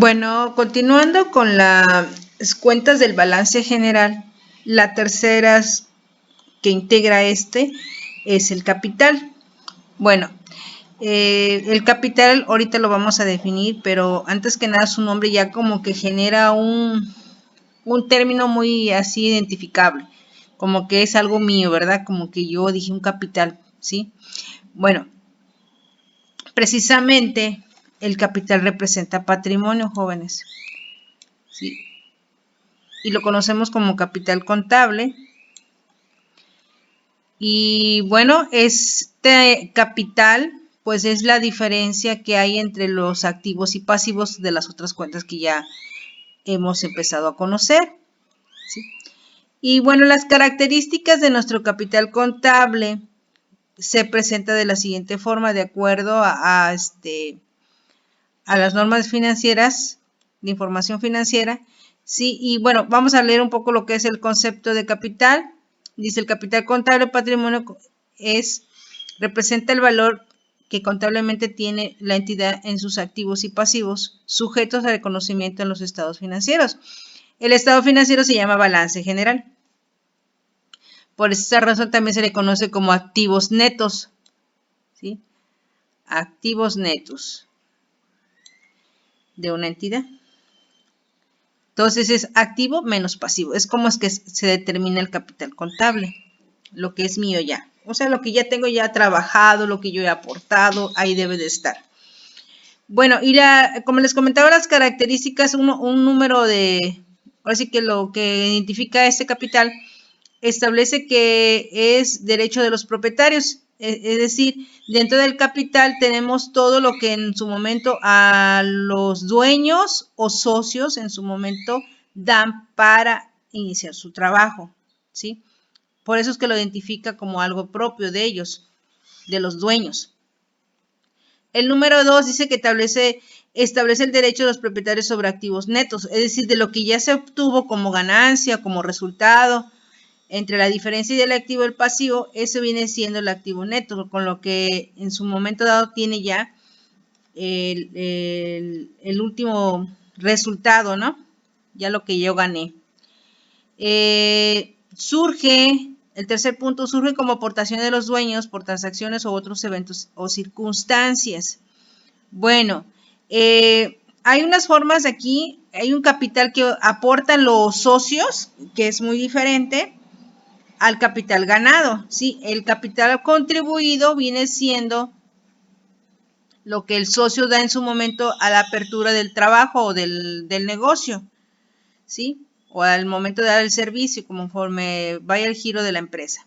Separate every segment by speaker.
Speaker 1: Bueno, continuando con las cuentas del balance general, la tercera que integra es el capital. Bueno, el capital ahorita lo vamos a definir, pero antes que nada su nombre ya como que genera un término muy así identificable, como que es algo mío, ¿verdad? Como que yo dije un capital, ¿sí? Bueno, precisamente el capital representa patrimonio, jóvenes, ¿sí? Y lo conocemos como capital contable. Y bueno, este capital pues es la diferencia que hay entre los activos y pasivos de las otras cuentas que ya hemos empezado a conocer, ¿sí? Y bueno, las características de nuestro capital contable se presenta de la siguiente forma, de acuerdo a las normas financieras, de información financiera, ¿sí? Y bueno, vamos a leer un poco lo que es el concepto de capital. Dice: el capital contable patrimonio representa el valor que contablemente tiene la entidad en sus activos y pasivos, sujetos a reconocimiento en los estados financieros. El estado financiero se llama balance general. Por esa razón también se le conoce como activos netos, ¿sí? Activos netos de una entidad. Entonces es activo menos pasivo. Es como es que se determina el capital contable, lo que es mío ya. O sea, lo que ya tengo ya trabajado, lo que yo he aportado, ahí debe de estar. Bueno, y como les comentaba, las características, un número de, ahora sí que lo que identifica este capital, establece que es derecho de los propietarios. Es decir, dentro del capital tenemos todo lo que en su momento a los dueños o socios en su momento dan para iniciar su trabajo, ¿sí? Por eso es que lo identifica como algo propio de ellos, de los dueños. El número 2 dice que establece el derecho de los propietarios sobre activos netos, es decir, de lo que ya se obtuvo como ganancia, como resultado, entre la diferencia del activo y el pasivo, eso viene siendo el activo neto, con lo que en su momento dado tiene ya el último resultado, ¿no? Ya lo que yo gané. El tercer punto surge como aportación de los dueños por transacciones u otros eventos o circunstancias. Bueno, hay unas formas aquí, hay un capital que aportan los socios, que es muy diferente al capital ganado, ¿sí? El capital contribuido viene siendo lo que el socio da en su momento a la apertura del trabajo o del negocio, ¿sí? O al momento de dar el servicio, conforme vaya el giro de la empresa.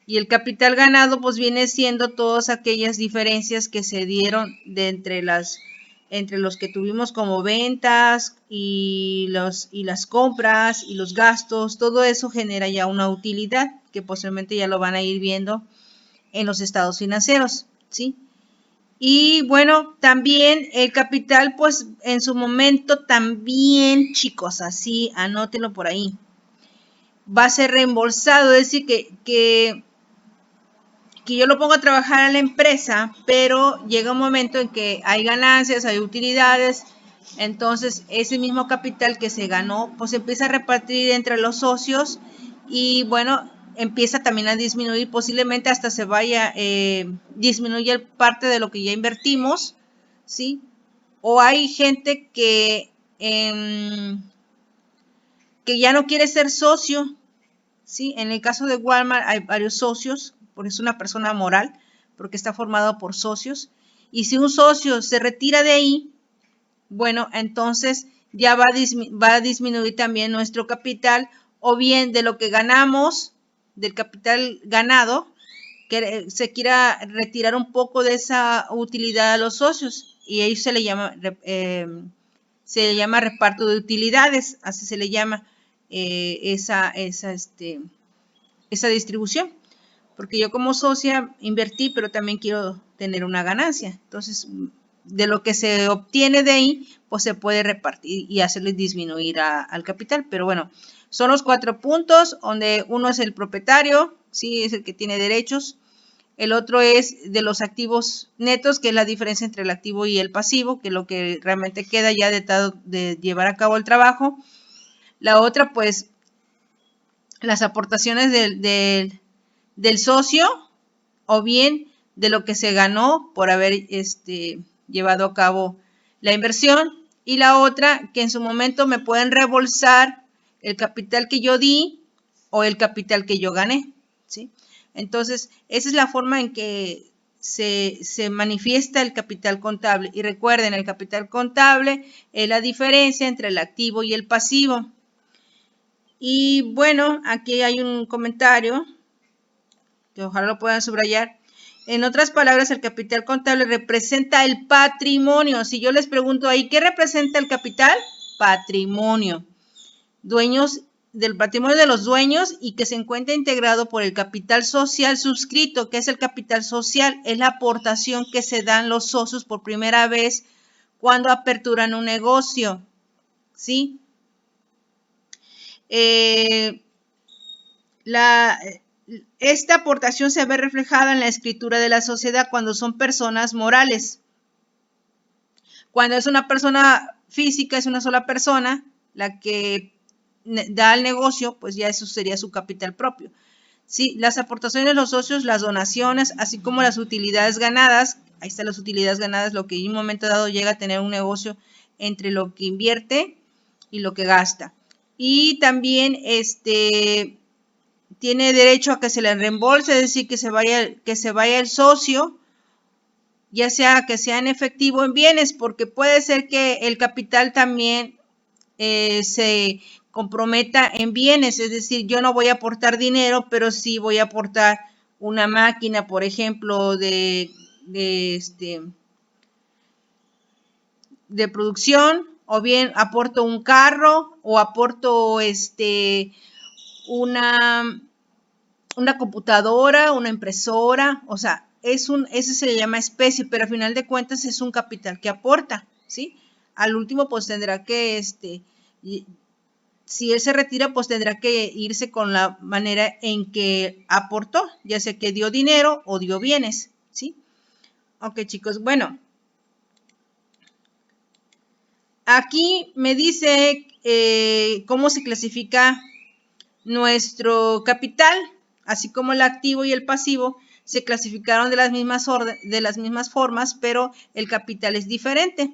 Speaker 1: Y el capital ganado, pues viene siendo todas aquellas diferencias que se dieron de entre los que tuvimos como ventas y las compras y los gastos. Todo eso genera ya una utilidad que posiblemente ya lo van a ir viendo en los estados financieros, ¿sí? Y bueno, también el capital, pues en su momento también, chicos, así anótenlo por ahí, va a ser reembolsado, es decir, que yo lo pongo a trabajar a la empresa, pero llega un momento en que hay ganancias, hay utilidades, entonces ese mismo capital que se ganó, pues empieza a repartir entre los socios y bueno, empieza también a disminuir, posiblemente hasta se vaya, disminuye parte de lo que ya invertimos, ¿sí? O hay gente que ya no quiere ser socio, ¿sí? En el caso de Walmart hay varios socios, porque es una persona moral, porque está formado por socios. Y si un socio se retira de ahí, bueno, entonces ya va a disminuir también nuestro capital, o bien de lo que ganamos, del capital ganado, que se quiera retirar un poco de esa utilidad a los socios. Y ahí se le llama reparto de utilidades, así se le llama esa distribución, porque yo como socia invertí, pero también quiero tener una ganancia. Entonces, de lo que se obtiene de ahí, pues se puede repartir y hacerle disminuir al capital. Pero bueno, son los 4 puntos donde uno es el propietario, sí, es el que tiene derechos. el otro es de los activos netos, que es la diferencia entre el activo y el pasivo, que es lo que realmente queda ya de llevar a cabo el trabajo. La otra, pues, las aportaciones del socio, o bien de lo que se ganó por haber llevado a cabo la inversión. Y la otra, que en su momento me pueden reembolsar el capital que yo di o el capital que yo gané, ¿sí? Entonces, esa es la forma en que se manifiesta el capital contable. Y recuerden, el capital contable es la diferencia entre el activo y el pasivo. Y bueno, aquí hay un comentario que ojalá lo puedan subrayar. En otras palabras, el capital contable representa el patrimonio. Si yo les pregunto ahí, ¿qué representa el capital? Patrimonio. Dueños del patrimonio de los dueños y que se encuentra integrado por el capital social suscrito. ¿Qué es el capital social? Es la aportación que se dan los socios por primera vez cuando aperturan un negocio, ¿sí? Esta aportación se ve reflejada en la escritura de la sociedad cuando son personas morales. Cuando es una persona física, es una sola persona la que da al negocio, pues ya eso sería su capital propio. Sí, las aportaciones de los socios, las donaciones, así como las utilidades ganadas, ahí están las utilidades ganadas, lo que en un momento dado llega a tener un negocio entre lo que invierte y lo que gasta. Y también tiene derecho a que se le reembolse, es decir, que se vaya el socio, ya sea que sea en efectivo o en bienes, porque puede ser que el capital también se comprometa en bienes, es decir, yo no voy a aportar dinero, pero sí voy a aportar una máquina, por ejemplo, de producción, o bien aporto un carro, o aporto una computadora, una impresora, o sea, ese se le llama especie, pero al final de cuentas es un capital que aporta, ¿sí? Al último, pues tendrá que, si él se retira, pues tendrá que irse con la manera en que aportó, ya sea que dio dinero o dio bienes, ¿sí? Ok, chicos, bueno. Aquí me dice cómo se clasifica nuestro capital, así como el activo y el pasivo, se clasificaron de las mismas formas, pero el capital es diferente.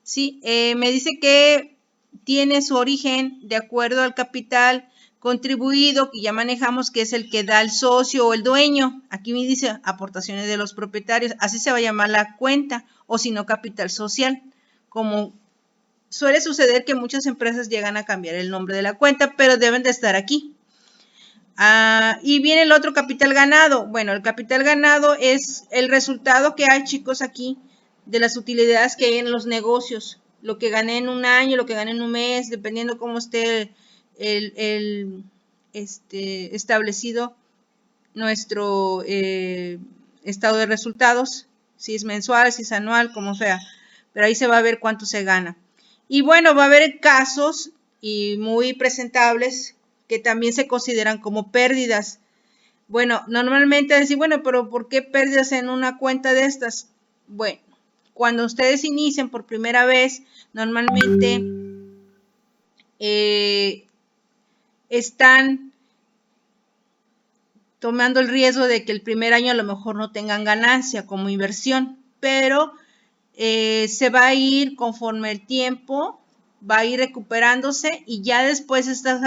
Speaker 1: ¿Sí? Me dice que tiene su origen de acuerdo al capital contribuido, que ya manejamos, que es el que da el socio o el dueño. Aquí me dice aportaciones de los propietarios, así se va a llamar la cuenta, o si no, capital social. Como suele suceder que muchas empresas llegan a cambiar el nombre de la cuenta, pero deben de estar aquí. Y viene el otro capital ganado. Bueno, el capital ganado es el resultado que hay, chicos, aquí de las utilidades que hay en los negocios. Lo que gané en un año, lo que gané en un mes, dependiendo cómo esté establecido nuestro estado de resultados, si es mensual, si es anual, como sea. Pero ahí se va a ver cuánto se gana. Y bueno, va a haber casos y muy presentables que también se consideran como pérdidas. Bueno, normalmente decir, bueno, pero ¿por qué pérdidas en una cuenta de estas? Bueno, cuando ustedes inician por primera vez, normalmente están tomando el riesgo de que el primer año a lo mejor no tengan ganancia como inversión, pero se va a ir conforme el tiempo, va a ir recuperándose y ya después estas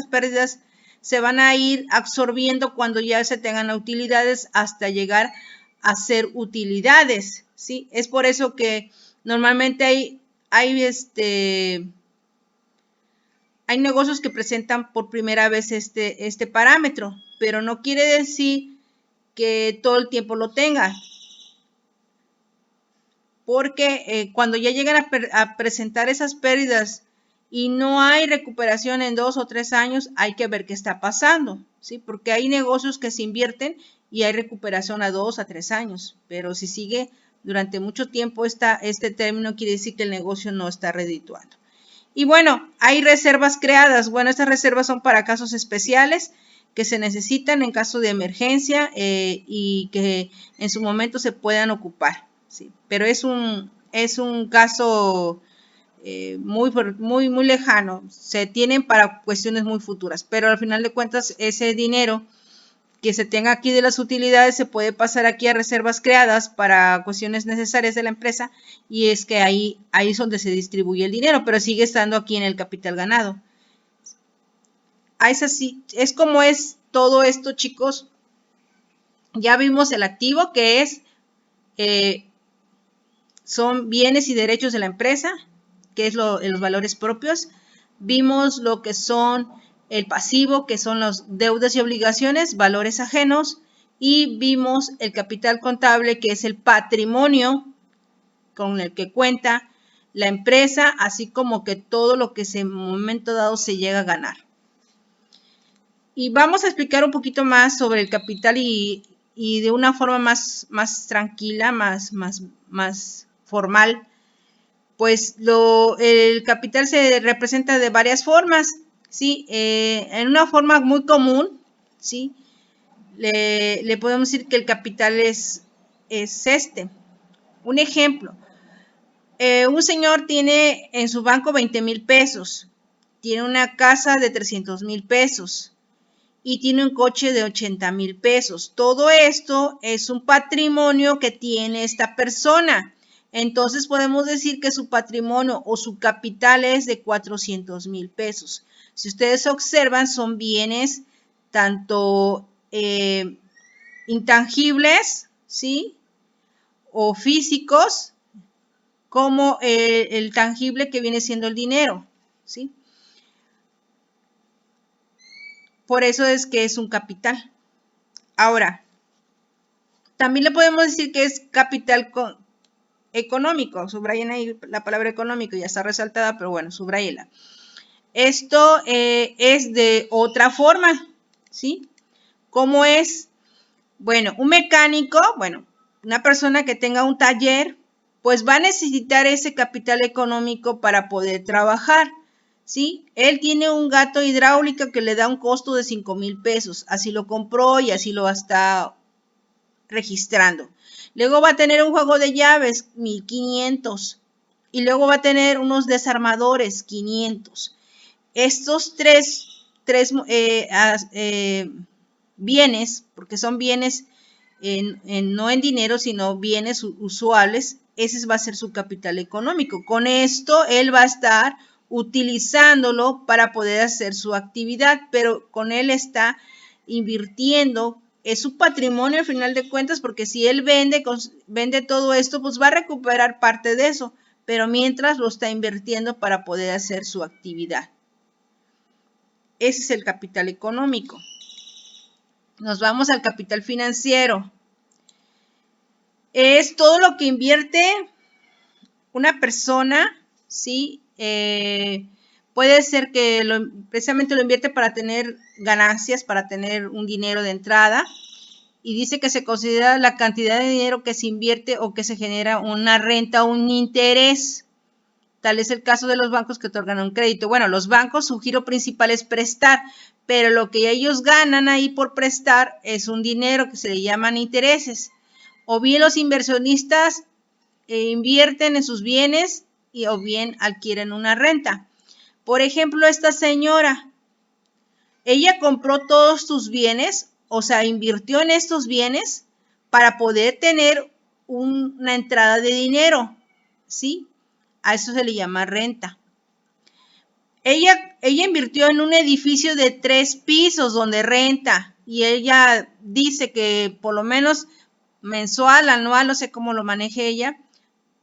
Speaker 1: pérdidas se van a ir absorbiendo cuando ya se tengan utilidades hasta llegar a ser utilidades, ¿sí? Es por eso que normalmente hay negocios que presentan por primera vez este parámetro, pero no quiere decir que todo el tiempo lo tengan. Porque cuando ya llegan a presentar esas pérdidas y no hay recuperación en 2 o 3 años, hay que ver qué está pasando, ¿sí? Porque hay negocios que se invierten y hay recuperación a 2 a 3 años, pero si sigue durante mucho tiempo este término, quiere decir que el negocio no está redituando. Y bueno, hay reservas creadas. Bueno, estas reservas son para casos especiales que se necesitan en caso de emergencia y que en su momento se puedan ocupar, ¿sí? Pero es un caso muy lejano, se tienen para cuestiones muy futuras, pero al final de cuentas ese dinero que se tenga aquí de las utilidades se puede pasar aquí a reservas creadas para cuestiones necesarias de la empresa, y es que ahí es donde se distribuye el dinero, pero sigue estando aquí en el capital ganado. Es así, es como es todo esto, chicos. Ya vimos el activo, que es son bienes y derechos de la empresa, que es los valores propios. Vimos lo que son el pasivo, que son las deudas y obligaciones, valores ajenos, y vimos el capital contable, que es el patrimonio con el que cuenta la empresa, así como que todo lo que en un momento dado se llega a ganar. Y vamos a explicar un poquito más sobre el capital y de una forma más tranquila, más formal. Pues el capital se representa de varias formas, ¿sí? En una forma muy común, ¿sí? Le podemos decir que el capital es un ejemplo. Un señor tiene en su banco 20,000 pesos, tiene una casa de 300,000 pesos y tiene un coche de 80,000 pesos. Todo esto es un patrimonio que tiene esta persona. Entonces podemos decir que su patrimonio o su capital es de 400,000 pesos. Si ustedes observan, son bienes tanto intangibles, ¿sí? O físicos, como el tangible, que viene siendo el dinero, ¿sí? Por eso es que es un capital. Ahora, también le podemos decir que es capital económico. Subrayen ahí la palabra económico, ya está resaltada, pero bueno, subrayela. Esto es de otra forma, ¿sí? ¿Cómo es? Bueno, un mecánico, una persona que tenga un taller, pues va a necesitar ese capital económico para poder trabajar, ¿sí? Él tiene un gato hidráulico que le da un costo de 5,000 pesos, así lo compró y así lo está registrando. Luego va a tener un juego de llaves, 1,500. Y luego va a tener unos desarmadores, 500. Estos tres bienes, porque son bienes no en dinero, sino bienes usuales, ese va a ser su capital económico. Con esto él va a estar utilizándolo para poder hacer su actividad, pero con él está invirtiendo. Es su patrimonio al final de cuentas, porque si él vende todo esto, pues va a recuperar parte de eso, pero mientras lo está invirtiendo para poder hacer su actividad. Ese es el capital económico. Nos vamos al capital financiero. Es todo lo que invierte una persona, ¿sí? Puede ser que precisamente lo invierte para tener ganancias, para tener un dinero de entrada, y dice que se considera la cantidad de dinero que se invierte o que se genera una renta o un interés. Tal es el caso de los bancos que otorgan un crédito. Bueno, los bancos, su giro principal es prestar, pero lo que ellos ganan ahí por prestar es un dinero que se le llaman intereses. O bien los inversionistas invierten en sus bienes o bien adquieren una renta. Por ejemplo, esta señora, ella compró todos sus bienes, o sea, invirtió en estos bienes para poder tener una entrada de dinero, ¿sí? A eso se le llama renta. Ella invirtió en un edificio de 3 pisos donde renta, y ella dice que por lo menos mensual, anual, no sé cómo lo maneje ella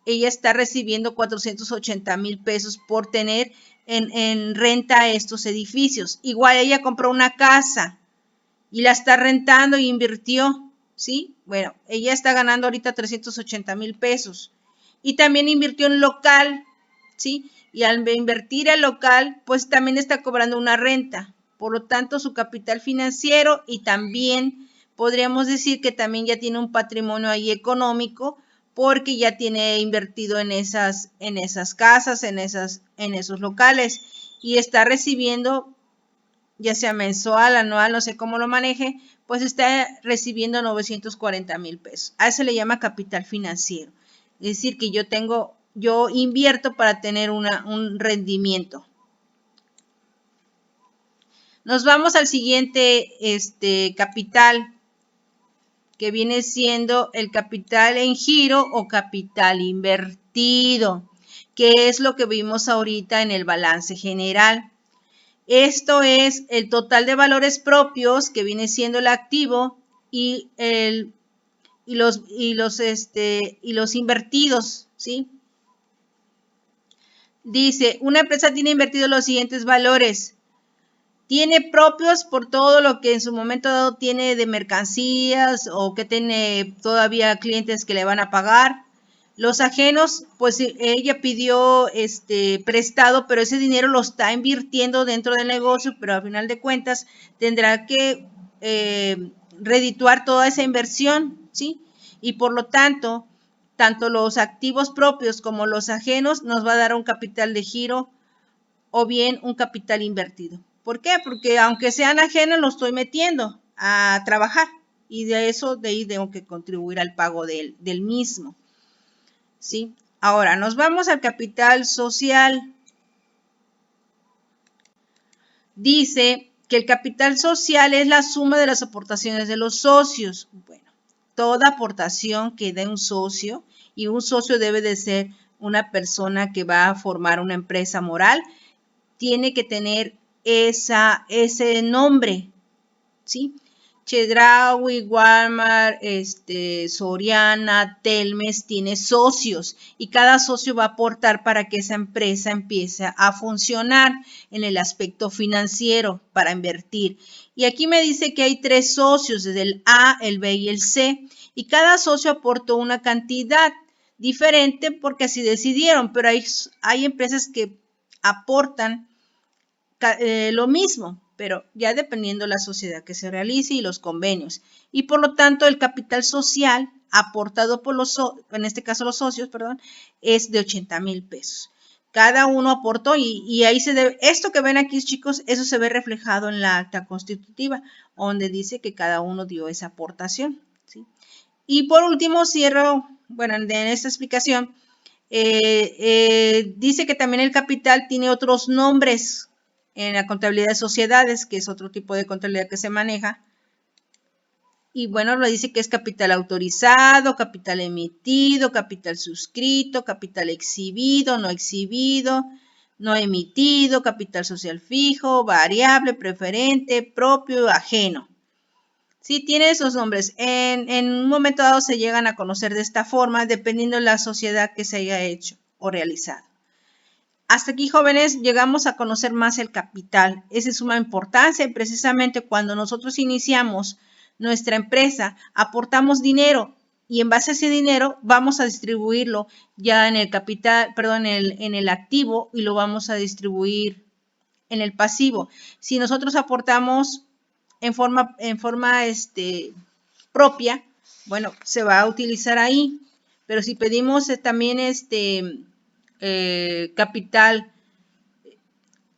Speaker 1: está recibiendo 480,000 pesos por tener en renta estos edificios. Igual ella compró una casa y la está rentando y invirtió, ¿sí? Bueno, ella está ganando ahorita 380,000 pesos. Y también invirtió en local, ¿sí? Y al invertir en local, pues también está cobrando una renta. Por lo tanto, su capital financiero, y también podríamos decir que también ya tiene un patrimonio ahí económico, porque ya tiene invertido en esas casas, en esos locales, y está recibiendo ya sea mensual, anual, no sé cómo lo maneje, pues está recibiendo 940,000 pesos. A eso le llama capital financiero. Es decir, que yo invierto para tener un rendimiento. Nos vamos al siguiente capital, que viene siendo el capital en giro o capital invertido, que es lo que vimos ahorita en el balance general. Esto es el total de valores propios, que viene siendo el activo, y los invertidos, ¿sí? Dice, una empresa tiene invertido los siguientes valores. Tiene propios por todo lo que en su momento dado tiene de mercancías o que tiene todavía clientes que le van a pagar. Los ajenos, pues ella pidió prestado, pero ese dinero lo está invirtiendo dentro del negocio, pero al final de cuentas tendrá que redituar toda esa inversión, ¿sí? Y por lo tanto, tanto los activos propios como los ajenos nos va a dar un capital de giro o bien un capital invertido. ¿Por qué? Porque aunque sean ajenos, lo estoy metiendo a trabajar y de ahí tengo que contribuir al pago del mismo. ¿Sí? Ahora, nos vamos al capital social. Dice que el capital social es la suma de las aportaciones de los socios. Bueno, toda aportación que dé un socio, y un socio debe de ser una persona que va a formar una empresa moral, tiene que tener ese nombre, ¿sí? Chedraui, Walmart, Soriana, Telmes tiene socios y cada socio va a aportar para que esa empresa empiece a funcionar en el aspecto financiero para invertir. Y aquí me dice que hay 3 socios, desde el A, el B y el C, y cada socio aportó una cantidad diferente porque así decidieron, pero hay empresas que aportan lo mismo, pero ya dependiendo la sociedad que se realice y los convenios. Y por lo tanto, el capital social aportado por en este caso los socios, perdón, es de 80,000 pesos. Cada uno aportó y ahí se debe, esto que ven aquí, chicos, eso se ve reflejado en la acta constitutiva, donde dice que cada uno dio esa aportación, ¿sí? Y por último, cierro, bueno, en esta explicación, dice que también el capital tiene otros nombres en la contabilidad de sociedades, que es otro tipo de contabilidad que se maneja. Y bueno, lo dice que es capital autorizado, capital emitido, capital suscrito, capital exhibido, no emitido, capital social fijo, variable, preferente, propio, ajeno. Sí, tiene esos nombres. En un momento dado se llegan a conocer de esta forma, dependiendo de la sociedad que se haya hecho o realizado. Hasta aquí, jóvenes, llegamos a conocer más el capital. Es de suma importancia y precisamente cuando nosotros iniciamos nuestra empresa, aportamos dinero y en base a ese dinero vamos a distribuirlo ya en el capital, perdón, en el activo, y lo vamos a distribuir en el pasivo. Si nosotros aportamos en forma propia, bueno, se va a utilizar ahí. Pero si pedimos también capital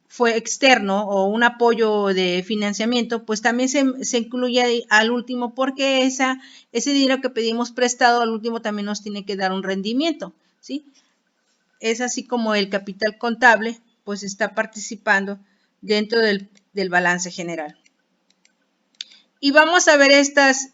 Speaker 1: fue externo o un apoyo de financiamiento, pues también se incluye al último, porque ese dinero que pedimos prestado al último también nos tiene que dar un rendimiento, ¿sí? Es así como el capital contable pues está participando dentro del balance general. Y vamos a ver estas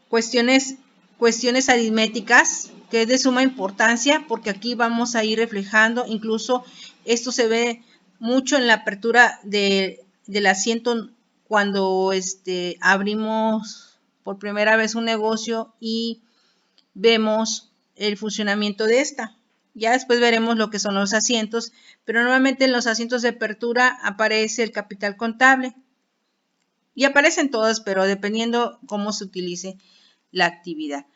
Speaker 1: cuestiones aritméticas, que es de suma importancia, porque aquí vamos a ir reflejando, incluso esto se ve mucho en la apertura del asiento cuando abrimos por primera vez un negocio y vemos el funcionamiento de esta. Ya después veremos lo que son los asientos, pero normalmente en los asientos de apertura aparece el capital contable. Y aparecen todas, pero dependiendo cómo se utilice la actividad.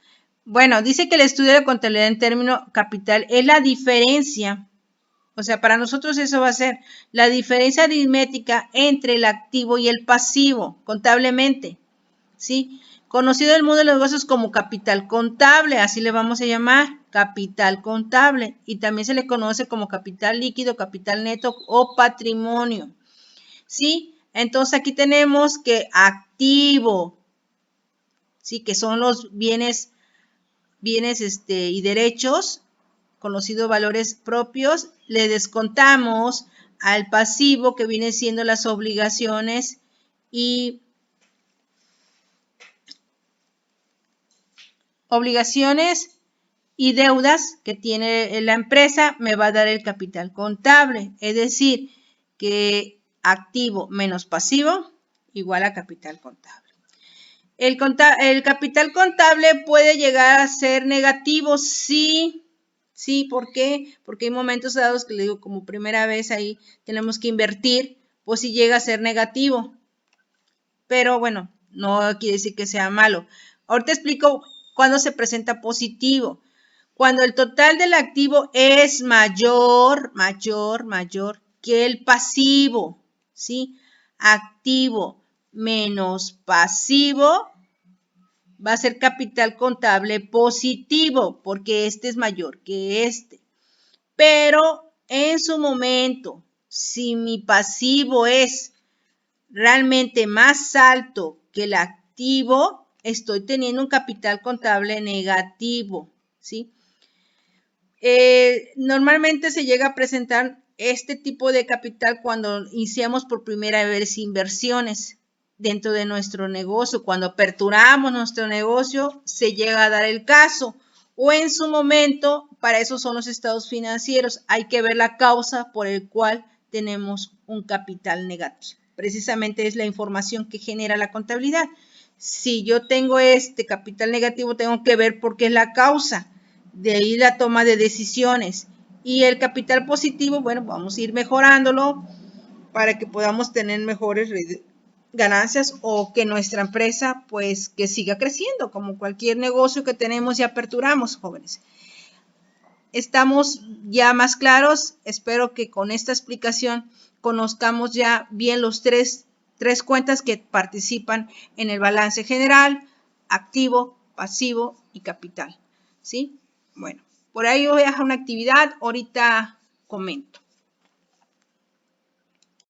Speaker 1: Bueno, dice que el estudio de contabilidad en término capital es la diferencia, o sea, para nosotros eso va a ser la diferencia aritmética entre el activo y el pasivo, contablemente, ¿sí? Conocido en el mundo de los negocios como capital contable, así le vamos a llamar, capital contable y también se le conoce como capital líquido, capital neto o patrimonio. ¿Sí? Entonces aquí tenemos que activo, ¿sí? Que son los bienes y derechos, conocidos valores propios, le descontamos al pasivo que viene siendo las obligaciones y deudas que tiene la empresa, me va a dar el capital contable, es decir, que activo menos pasivo igual a capital contable. El capital contable puede llegar a ser negativo, sí. Sí, ¿por qué? Porque hay momentos dados que le digo, como primera vez ahí tenemos que invertir, pues sí llega a ser negativo. Pero bueno, no quiere decir que sea malo. Ahorita explico cuándo se presenta positivo. Cuando el total del activo es mayor que el pasivo, ¿sí? Activo menos pasivo va a ser capital contable positivo, porque este es mayor que este. Pero en su momento, si mi pasivo es realmente más alto que el activo, estoy teniendo un capital contable negativo, ¿sí? Normalmente se llega a presentar este tipo de capital cuando iniciamos por primera vez inversiones dentro de nuestro negocio. Cuando aperturamos nuestro negocio, se llega a dar el caso. O en su momento, para eso son los estados financieros. Hay que ver la causa por el cual tenemos un capital negativo. Precisamente es la información que genera la contabilidad. Si yo tengo este capital negativo, tengo que ver por qué es la causa. De ahí la toma de decisiones. Y el capital positivo, bueno, vamos a ir mejorándolo para que podamos tener mejores ganancias o que nuestra empresa pues que siga creciendo como cualquier negocio que tenemos y aperturamos, jóvenes. Estamos ya más claros. Espero que con esta explicación conozcamos ya bien los tres cuentas que participan en el balance general: activo, pasivo y capital. ¿Sí? Bueno, por ahí voy a dejar una actividad, ahorita comento.